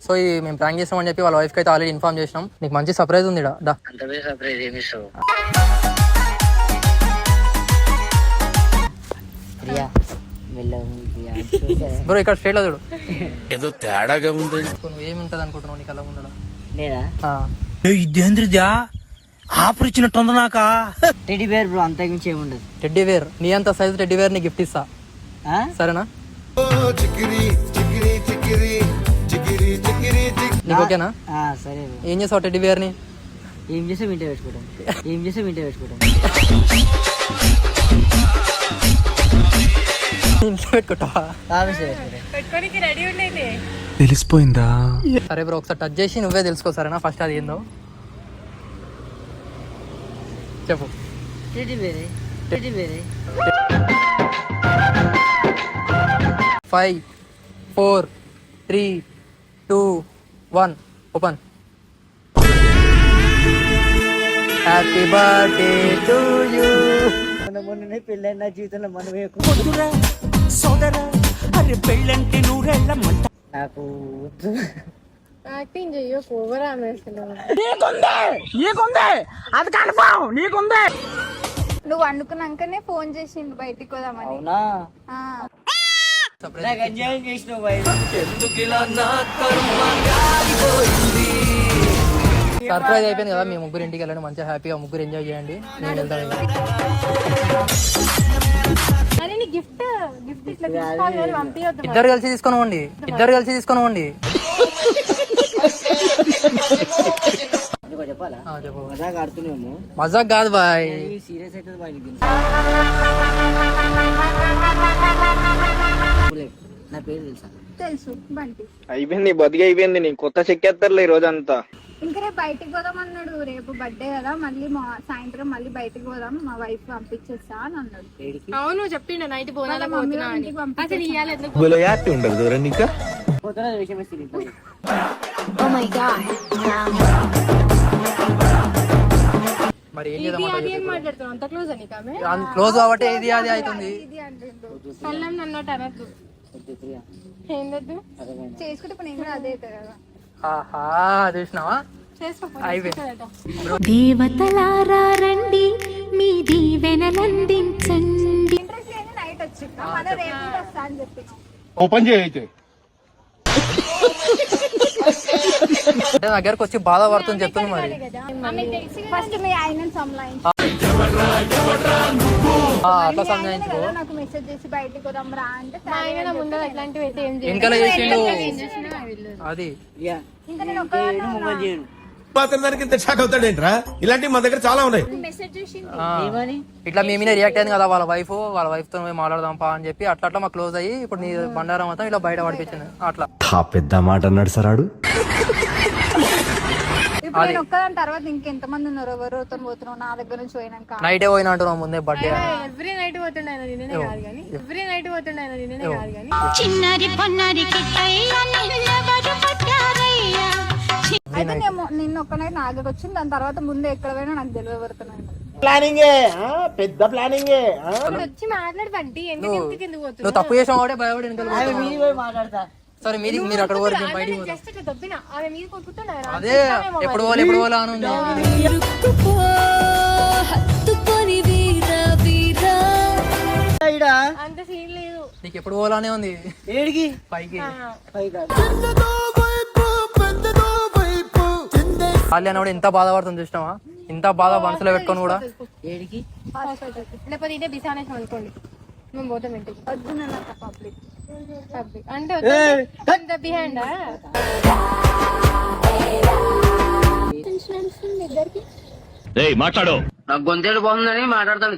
So ఇది మేము prank చేస్తామని చెప్పి వాళ్ళ వైఫ్ కి అయితే ఆల్రెడీ ఇన్ఫార్మ్ చేసినాం. నీకు మంచి సర్ప్రైజ్ ఉంది. బ్రో ఇక్కడ స్ట్రేట్ లో చూడు, ఏదో తేడాగా ఉంది. నువ్వు ఏముంటది అనుకుంటున్నావు నీకు అలా ఉండడం? ఇదేంద్రిదా ఆఫర్ ఇచ్చినట్టుంది నాక. టెడ్డీ బేర్ బ్రో, అంతకు మించి ఏముండదు. టెడ్డీ వేర్, నీ అంత సైజ్ టెడ్డీ వేర్ ని గిఫ్ట్ ఇస్తా, సరేనా? నీకు ఓకేనా? సరే. ఏం చేస్తావు టెడ్డీ వేర్ ని? ఏం చేస్తే వింటే పెట్టుకోవడం. ఇంట్లో పెట్టుకుంటావా? తెలిసిపోయిందా? సరే బ్రో, ఒకసారి టచ్ చేసి నువ్వే తెలుసుకో, సరేనా? ఫస్ట్ అది ఏందో చెప్పు. Teddy bear. 5 4 3 2 1 open. Happy birthday to you. మొన్ననే పెళ్ళైన నా జీవితంలో మనమే సోదరా, అరే పెళ్ళంటే నూరెళ్ళమంట. నాకు యాక్టింగ్ చెయ్యకు, ఓవర్ ఆమెస్తున్నావు. అది కన్ఫర్మ్ నీకుందే. నువ్వు అనుకున్నాకనే ఫోన్ చేసిండు బయటికి పోదామని. అవునా? నాకు ఎంజాయ్ చేసినావు బయట. సర్ప్రైజ్ అయిపోయింది కదా, మీ ముగ్గురు ఇంటికి వెళ్ళండి, మంచిగా హ్యాపీగా ముగ్గురు ఎంజాయ్ చేయండి. నేను వెళ్తాను. గిఫ్ట్ ఇట్లా తీసుకోవాలి, పంపించొద్దు. ఇద్దరు కలిసి తీసుకొని పోండి. చెప్పాలా? చెప్పు. మజాక్ ఆడుతున్నాము. మజాక్ కాదు బాయ్, సీరియస్ అవుతుంది బాయ్. నా పేరు తెలుసు బంటి. అయిపోయింది, బతికి అయిపోయింది. నీ కొత్త చెక్కేస్తారులే ఈ రోజంతా. ఇంకా రేపు బయటికి పోదాం అన్నాడు. రేపు బర్త్డే కదా, మళ్ళీ సాయంత్రం మళ్ళీ బయటికి పోదాం, మా వైఫ్ పంపించేస్తా అని అన్నాడు. అవును చెప్పిండు నైట్ పోనాలి ఉండదు నీకా మరి ఏం చేద్దాం? మాట్లాడుతున్నాం అంత క్లోజ్ అని క్లోజ్ కాబట్టి ఇది అది అవుతుంది. పల్లం నన్నోటి అనద్దు. ఏందద్దు చేసుకుంటే ఇప్పుడు నేను కూడా అదే కదా. ఆహా చూసినావా? దేవతలారా రండి, మీ దీవెనలందించండి. ఇంట్రెస్ట్ లేని నైట్ వచ్చి మన రేపు వస్తా అని చెప్పినాం. ఓపెన్ చేయైతే అంటే దగ్గరకు వచ్చి బాధపడుతుంది చెప్తుంది. మరి ఫస్ట్ మీ ఆయన సంలాయించి అట్లా సంజాయించుకో. నాకు మెసేజ్ చేసి బయటికి పోదాం రా అంటే ఆయన ముందర అట్లాంటివి అయితే ఏం ఇంకా చేసిండు అది. ఇంకా నేను ఒక్క షాక్ అవుతాడేంట్రా? ఇలాంటివి మా దగ్గర చాలా ఉన్నాయి. మెసేజ్ చేసి ఇట్లా మీ మీద రియాక్ట్ అయింది కదా వాళ్ళ వైఫ్ తో మాట్లాడదాం పా అని చెప్పి అట్లా మా క్లోజ్ అయ్యి ఇప్పుడు నీ బండారం మొత్తం ఇలా బయట పడిపించింది. అట్లా పెద్ద మాట అన్నాడు సరాడు. ఇప్పుడు నేను ఒక్కదాని తర్వాత ఇంకెంత మంది ఉన్నారు? ఎవరితో పోతున్నావు? నా దగ్గర నుంచి పోయినాక నైటే పోయినా అంటున్నావు ముందే బర్త్డే. ఎవ్రీ నైట్ పోతుండే ఆయన నిన్ననే కాదు కానీ చిన్నారి పొన్నారి అయితే నిన్న ఒక్క నైట్ నా దగ్గర వచ్చింది. దాని తర్వాత ముందే ఎక్కడ పోయినా నాకు తెలియదు ఎవరుతున్నాను. పెద్ద ప్లానింగ్. వచ్చి మాట్లాడి బంటి ఎందుకు పోతున్నావు? నువ్వు తప్పు చేసావు కాబట్టి భయపడి మాట్లాడతా. సరే మీరు అక్కడ పోరు, బయటికి పోతాం. జస్ట్ ఇట్లా దొబ్బినా ఆమె మీరు కొట్టుకుంటున్నా అదే ఎప్పుడు పోలే అని ఉంది. అంత సీన్ లేదు. నీకు ఎప్పుడు పోలానే ఉంది ఏడికి పైకి. పైకి కళ్యాణ్ కూడా ఇంత బాధపడుతుంది చూసినావా? ఇంత బాధ మనసులో పెట్టుకొని కూడా. ఏడికి లేకపోతే ఇదే బిసానేసం అనుకోండి, మేము పోతాం ఇంటికి. వద్దు నన్ను పబ్లిక్ అంటే బిహైండ్ ఇద్దరికి మాట్లాడు. నాకు గొంతేడు బాగుందని మాట్లాడతాడు.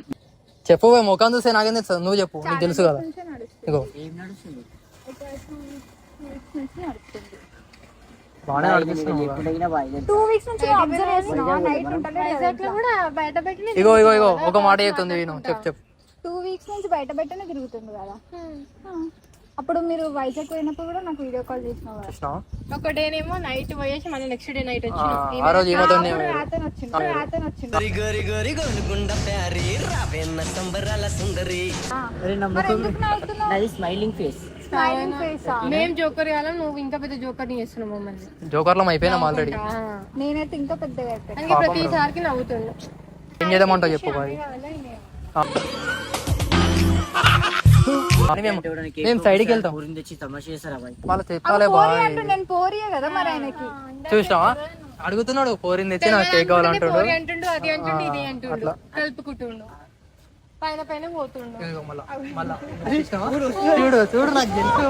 చెప్పు ముఖం చూస్తే నాకేం తెలుసు? నువ్వు చెప్పు, నీకు తెలుసు కదా. ఇగో ఏం నడుస్తుంది? బాగానే నడిపిస్తున్నావు. 2 weeks నుంచి అబ్జర్వ్ చేస్తున్నా. నైట్ ఉంటలేదు కూడా బయట పెట్టి ఇగో ఒక మాట చెప్తుంది విను. చెప్పు 2 weeks నుంచి బయట పెట్టనే తిరుగుతుంది కదా. అప్పుడు మీరు వైజాగ్ పోయినప్పుడు కూడా నాకు వీడియో కాల్ చేసినావు. ఒక డేనేమో నైట్ పోయేసి మళ్ళీ నెక్స్ట్ డే నైట్ వచ్చి ఆ రోజు ఏమవుతుంది? రాత్రి వచ్చింది. నాది స్మైలింగ్ ఫేస్. స్మైలింగ్ ఫేస్ మేము జోకర్ కాలం నువ్వు ఇంకా పెద్ద జోకర్ ని చేస్తున్నావు మమ్మల్ని జోకర్లో అయిపోయినాం ఆల్రెడీ. నేనైతే ఇంకా పెద్దగా అయిపోయాను. అందుకే ప్రతిసారికి నవ్వుతుండు. ఏం చేద్దామంటావు చెప్పు మరి. అని మేము సైడ్కి వెళ్తాం. వాళ్ళు చెప్పాలే బాయ్. నేను పోరియే కదా మరి ఆయనకి. చూసినావా అడుగుతున్నాడు పోరింది తెచ్చి నాకు కేక్ కావాలంటాడు. పోరి అంటుండు, అది అంటుండు, ఇది అంటుండు, కలుపుకుంటుండు, పైన పైన పోతుండు. ఇదిగో మళ్ళా మళ్ళా చూసినావా? చూడు చూడు నాకు తెలుసు.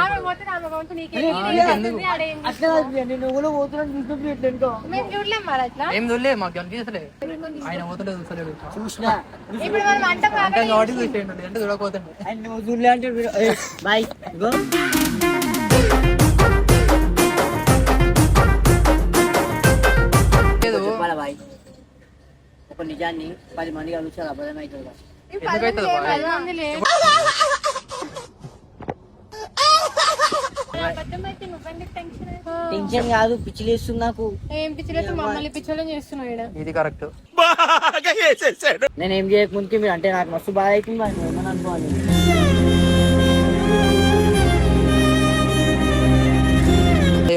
ఆమె పోతే ఆమె కొంత నీకే మేము చూడలేం మరి అట్లా. ఏం చూడలే మాకు కనిపించలే. ఆయన పోతుంటే చూసలేదు. ఇప్పుడు మనం అంటాం అంటే కాబట్టి చూసేయండి అంటే చూడకపోతుండే. ఒక నిజాన్ని 10 మందికి అడుగుతారు అబద్ధం అవుతుంది. ఎందుకైతుంది బాయ్? మంది లేదు. టెన్షన్ కాదు, పిచ్చిలేస్తుంది నాకు. ఏం పిచ్చిలేదు మమ్మల్ని పిచ్చోళ్ళని చేస్తున్నావు ఈడ. ఇది కరెక్ట్. నేను ఏం చేయకముందుకి మీరు అంటే నాకు మస్తు బాధ అవుతుంది. మరి ఏమని అనుకోవాలి.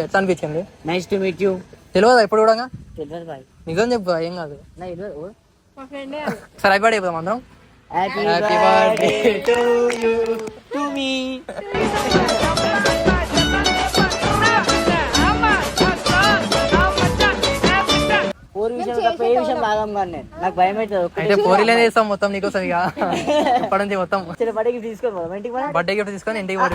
ఎట్లా అనిపించింది? Nice to meet you. తెలియదా ఇప్పుడు కూడా? తెలియదు బాయ్. నిజం చెప్పు ఏం కాదు. నా తెలియదు. మా ఫ్రెండే సరే అయిపోయి అయిపోదాం అందరం. Happy Happy birthday birthday to you to me. పోరి విషయం తప్ప ఏ విషయం బాగం కానీ నేను నాకు భయం అవుతుంది. అయితే పోరీలే చేస్తాం మొత్తం నీకోసం ఇక ఇప్పటి నుంచి మొత్తం బర్త్డేకి తీసుకోవాలి ఇంటికి బర్త్డే గిఫ్ట్ తీసుకొని ఇంటికి పోయి